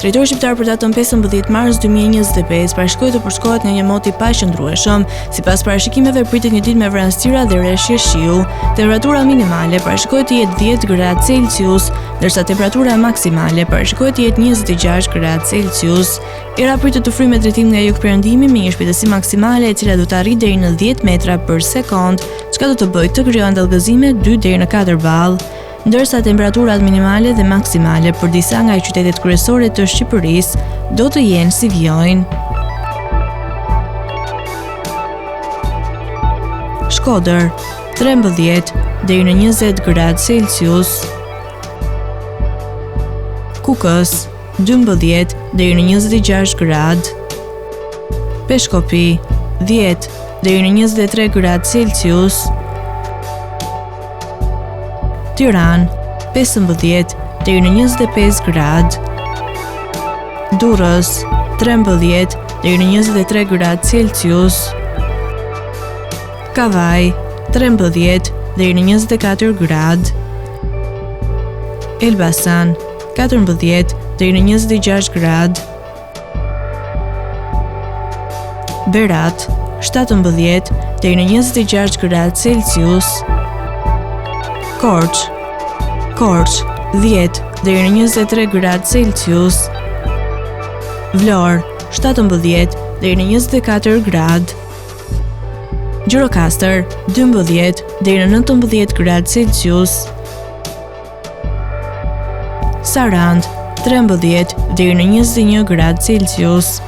Drejtori shqiptar për datën 15 mars 2025 parashikoi të përshkohet në një mot i paqëndrueshëm. Sipas parashikimeve pritet një ditë me vranësira dhe rreshje shiu. Temperatura minimale parashikohet të jetë 10 gradë Celsius, ndërsa temperatura maksimale parashikohet të jetë 26 gradë Celsius. Era pritet të fryjë me drejtim nga jugperëndimi me një shpejtësi maksimale e cila do të arrijë deri në 10 metra për sekond, çka do të bëjë të krijojë dallgëzime 2 deri në 4 ball. Ndërsa temperaturat minimale dhe maksimale për disa nga qytetet kryesore të Shqipërisë do të jenë si vijojnë. Shkodër 13 deri në 20 gradë Celsius. Kukës 12 deri në 26 gradë. Peshkopi 10 deri në 23 gradë Celsius. Tiranë 15 deri në 25 gradë. Durrës 13 deri në 23 gradë Celsius. Kavaj 13 deri në 24 gradë. Elbasan 14 deri në 26 gradë. Berat 17 deri në 26 gradë Celsius. Korç 10 deri në 23 gradë Celsius. Vlorë 17 deri në 24 gradë. Gjirokastër 12 deri në 19 gradë Celsius. Sarandë 13 deri në 21 gradë Celsius.